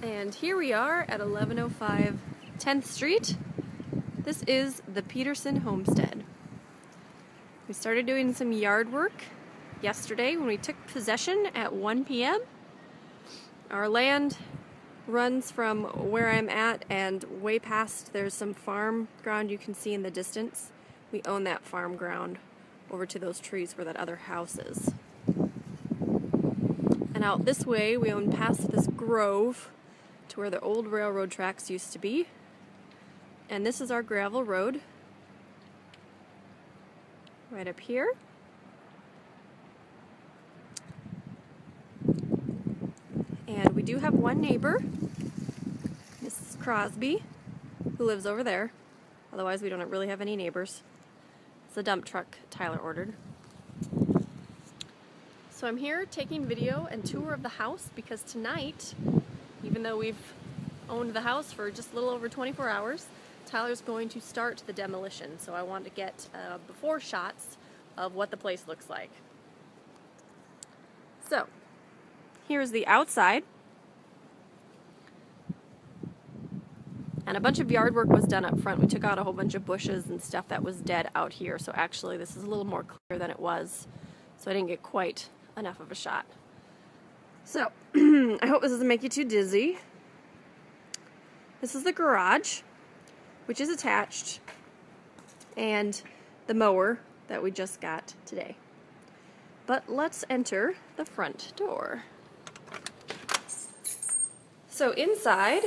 And here we are at 1105 10th Street. This is the Peterson Homestead. We started doing some yard work yesterday when we took possession at 1 p.m. Our land runs from where I'm at and way past. There's some farm ground you can see in the distance. We own that farm ground over to those trees where that other house is. And out this way we own past this grove to where the old railroad tracks used to be. And this is our gravel road right up here. And we do have one neighbor, Mrs. Crosby, who lives over there. Otherwise we don't really have any neighbors. It's a dump truck Tyler ordered. So I'm here taking video and tour of the house because tonight, even though we've owned the house for just a little over 24 hours, Tyler's going to start the demolition. So I want to get before shots of what the place looks like. So here's the outside. And a bunch of yard work was done up front. We took out a whole bunch of bushes and stuff that was dead out here. So actually this is a little more clear than it was. So I didn't get quite enough of a shot. So I hope this doesn't make you too dizzy. This is the garage, which is attached, and the mower that we just got today. But let's enter the front door. So inside,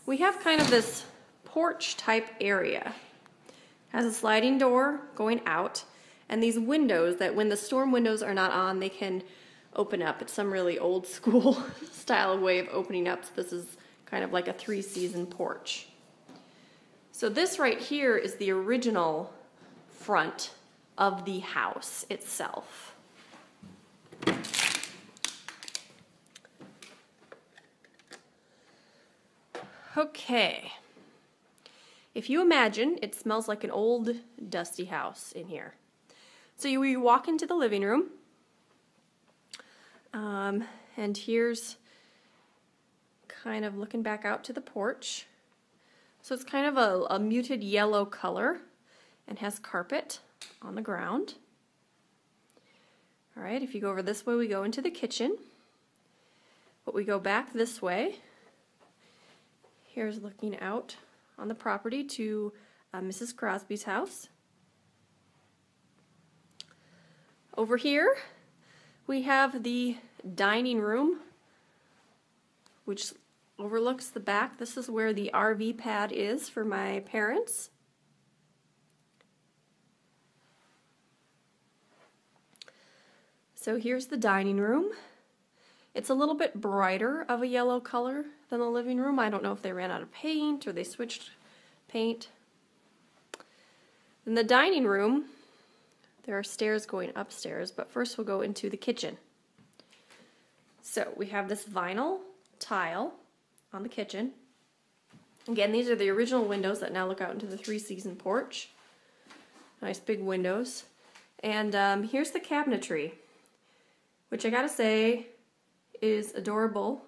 we have kind of this porch type area. It has a sliding door going out, and these windows that when the storm windows are not on, they can open up. It's some really old school style way of opening up. So this is kind of like a 3-season porch. So this right here is the original front of the house itself. Okay. If you imagine, it smells like an old dusty house in here. So you walk into the living room, and here's kind of looking back out to the porch. So it's kind of a muted yellow color and has carpet on the ground. All right, if you go over this way, we go into the kitchen. But we go back this way. Here's looking out on the property to Mrs. Crosby's house. Over here, we have the dining room, which overlooks the back. This is where the RV pad is for my parents. So here's the dining room. It's a little bit brighter of a yellow color than the living room. I don't know if they ran out of paint or they switched paint. In the dining room, there are stairs going upstairs, but first we'll go into the kitchen. So we have this vinyl tile on the kitchen. Again, these are the original windows that now look out into the 3-season porch. Nice big windows. And here's the cabinetry, which I gotta say is adorable.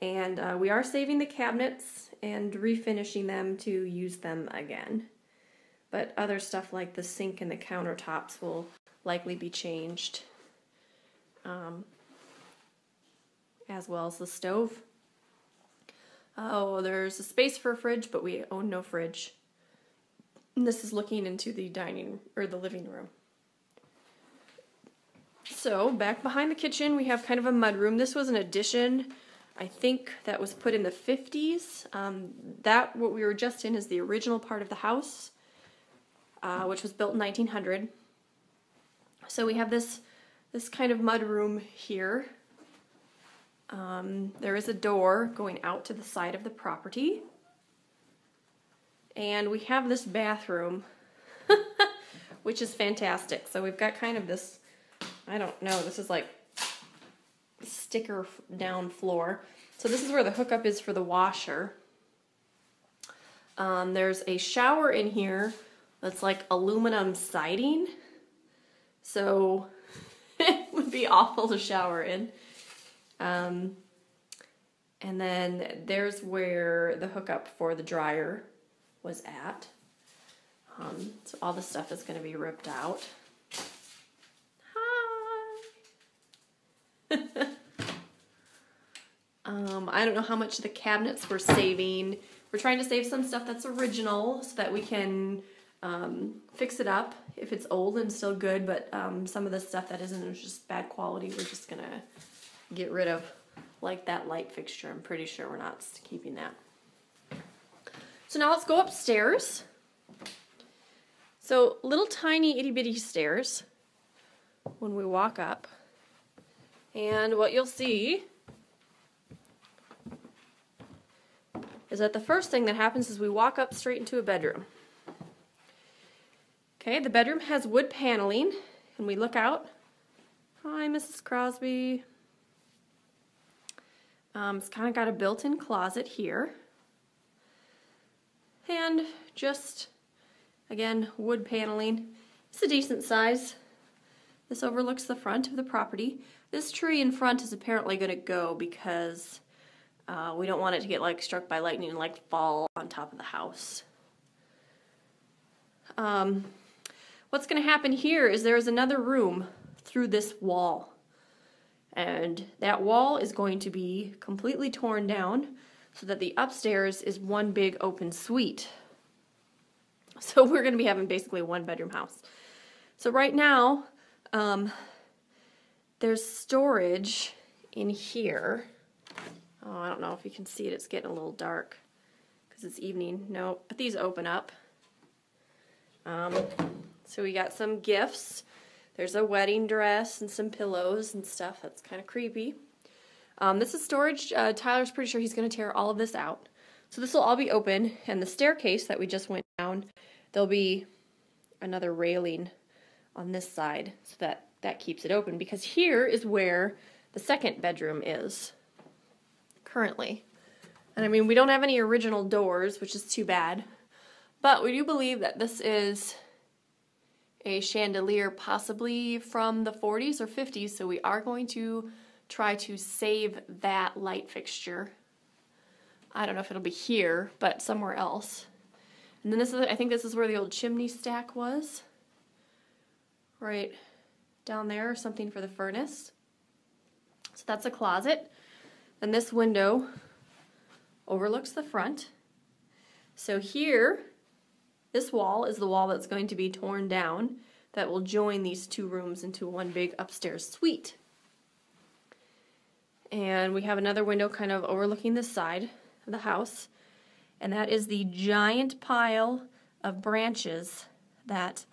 And we are saving the cabinets and refinishing them to use them again. But other stuff like the sink and the countertops will likely be changed, as well as the stove. Oh, there's a space for a fridge, but we own no fridge. And this is looking into the the living room. So back behind the kitchen, we have kind of a mudroom. This was an addition, I think, that was put in the 50s. What we were just in is the original part of the house, which was built in 1900. So we have this kind of mudroom here. There is a door going out to the side of the property. And we have this bathroom, which is fantastic. So we've got kind of this, I don't know, this is like sticker down floor. So this is where the hookup is for the washer. There's a shower in here that's like aluminum siding. So it would be awful to shower in. And then there's where the hookup for the dryer was at. So all the stuff is going to be ripped out. Hi! I don't know how much the cabinets we're saving. We're trying to save some stuff that's original so that we can fix it up if it's old and still good, but some of the stuff that isn't is just bad quality. We're just going to get rid of, like that light fixture. I'm pretty sure we're not keeping that. So now let's go upstairs. So little tiny itty bitty stairs when we walk up. And what you'll see is that the first thing that happens is we walk up straight into a bedroom. Okay, the bedroom has wood paneling, and we look out. Hi, Mrs. Crosby. It's kind of got a built-in closet here. And just, again, wood paneling. It's a decent size. This overlooks the front of the property. This tree in front is apparently going to go because we don't want it to get like struck by lightning and like fall on top of the house. What's going to happen here is there's another room through this wall. And that wall is going to be completely torn down so that the upstairs is one big open suite. So we're going to be having basically a one-bedroom house. So right now, there's storage in here. Oh, I don't know if you can see it. It's getting a little dark because it's evening. No, but these open up. So we got some gifts. There's a wedding dress and some pillows and stuff. That's kind of creepy. This is storage. Tyler's pretty sure he's going to tear all of this out. So this will all be open, and the staircase that we just went down, there'll be another railing on this side so that that keeps it open, because here is where the second bedroom is currently. And I mean, we don't have any original doors, which is too bad, but we do believe that this is a chandelier possibly from the 40s or 50s, so we are going to try to save that light fixture. I don't know if it'll be here, but somewhere else. And then this is, I think this is where the old chimney stack was. Right down there, or something for the furnace. So that's a closet. And this window overlooks the front. So here, this wall is the wall that's going to be torn down that will join these two rooms into one big upstairs suite. And we have another window kind of overlooking this side of the house, and that is the giant pile of branches that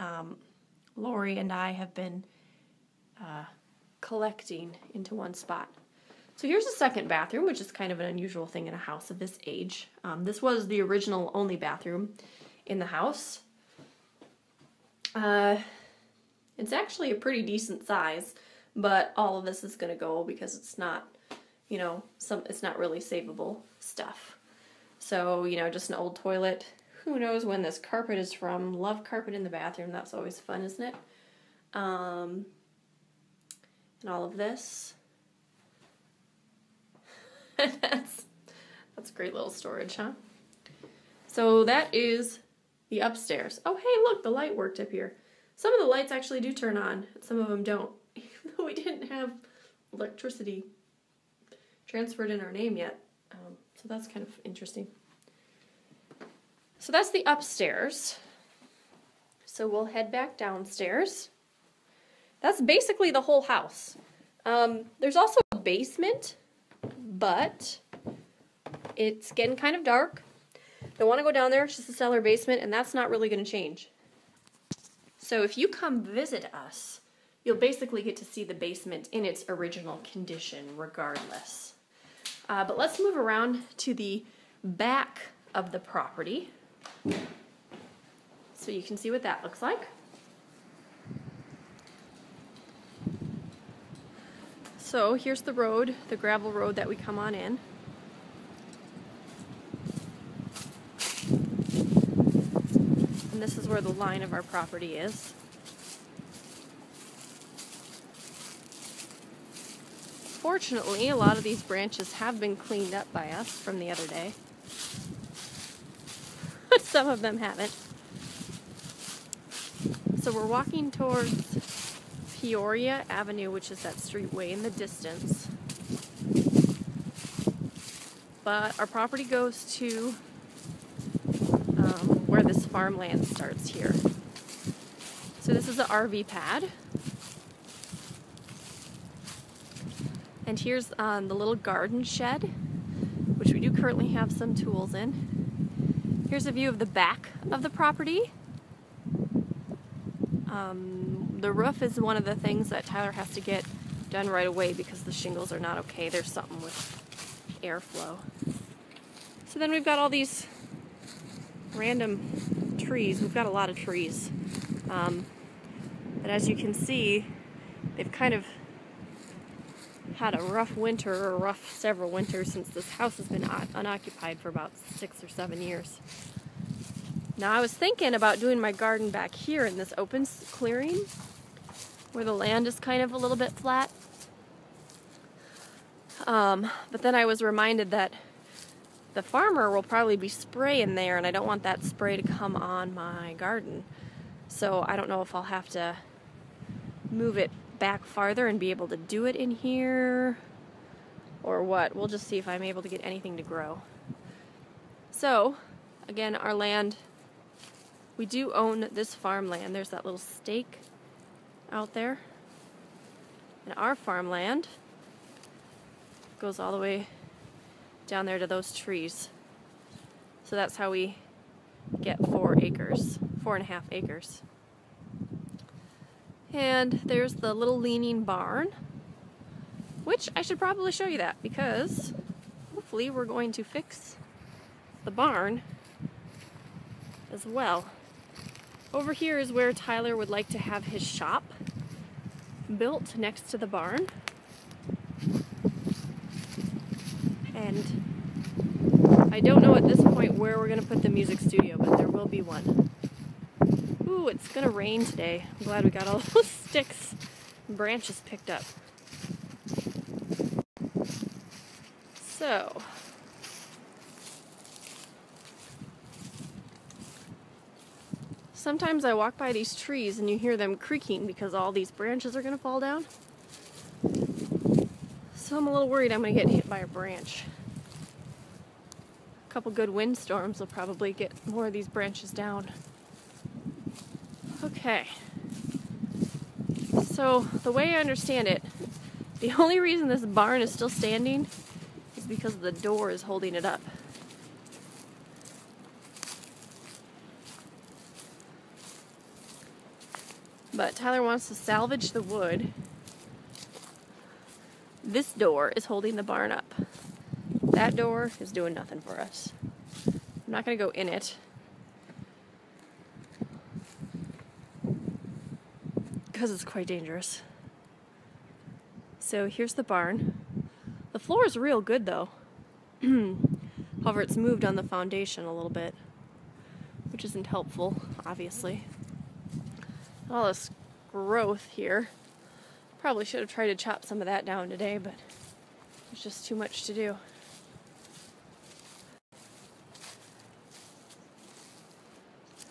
Lori and I have been collecting into one spot. So here's the second bathroom, which is kind of an unusual thing in a house of this age. This was the original only bathroom in the house. It's actually a pretty decent size, but all of this is going to go because it's not, you know, it's not really savable stuff. So, you know, just an old toilet. Who knows when this carpet is from? Love carpet in the bathroom. That's always fun, isn't it? And all of this. That's great little storage, huh? So that is the upstairs. Oh, hey, look, the light worked up here. Some of the lights actually do turn on. Some of them don't. Even though we didn't have electricity transferred in our name yet. So that's kind of interesting. So that's the upstairs. So we'll head back downstairs. That's basically the whole house. There's also a basement, but it's getting kind of dark. Don't want to go down there. It's just a cellar basement, and that's not really going to change. So if you come visit us, you'll basically get to see the basement in its original condition regardless. But let's move around to the back of the property so you can see what that looks like. So here's the road, the gravel road that we come on in. And this is where the line of our property is. Fortunately, a lot of these branches have been cleaned up by us from the other day. Some of them haven't. So we're walking towards Peoria Avenue, which is that street way in the distance. But our property goes to where this farmland starts here. So this is the RV pad. And here's the little garden shed, which we do currently have some tools in. Here's a view of the back of the property. The roof is one of the things that Tyler has to get done right away because the shingles are not okay. There's something with airflow. So then we've got all these random trees. We've got a lot of trees. But as you can see, they've kind of had a rough winter, or rough several winters, since this house has been unoccupied for about 6 or 7 years. Now I was thinking about doing my garden back here in this open clearing where the land is kind of a little bit flat. But then I was reminded that the farmer will probably be spraying there, and I don't want that spray to come on my garden. So I don't know if I'll have to move it back farther and be able to do it in here or what. We'll just see if I'm able to get anything to grow. So again, our land, we do own this farmland. There's that little stake out there. And our farmland goes all the way down there to those trees. So that's how we get 4 acres, 4.5 acres. And there's the little leaning barn, which I should probably show you that because hopefully we're going to fix the barn as well. Over here is where Tyler would like to have his shop built next to the barn. And I don't know at this point where we're going to put the music studio, but there will be one. Ooh, it's going to rain today. I'm glad we got all those sticks and branches picked up. So, sometimes I walk by these trees and you hear them creaking because all these branches are going to fall down. So I'm a little worried I'm going to get hit by a branch. A couple good windstorms will probably get more of these branches down. Okay. So the way I understand it, the only reason this barn is still standing is because the door is holding it up. But Tyler wants to salvage the wood. This door is holding the barn up. That door is doing nothing for us. I'm not going to go in it because it's quite dangerous. So here's the barn. The floor is real good though. However, it's moved on the foundation a little bit, which isn't helpful, obviously. All this growth here. Probably should have tried to chop some of that down today, but there's just too much to do.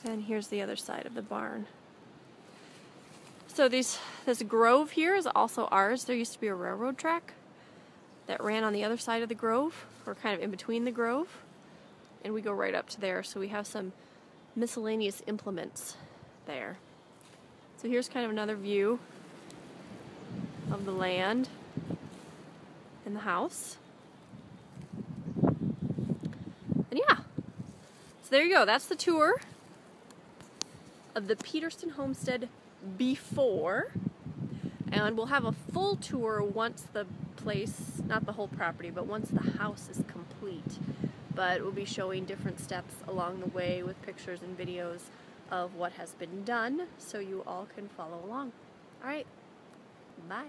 And here's the other side of the barn. So this grove here is also ours. There used to be a railroad track that ran on the other side of the grove, or kind of in between the grove, and we go right up to there. So we have some miscellaneous implements there. So here's kind of another view of the land and the house. And yeah, so there you go. That's the tour of the Peterson homestead before. And we'll have a full tour once the place, not the whole property, but once the house is complete. But we'll be showing different steps along the way with pictures and videos of what has been done so you all can follow along. All right, bye.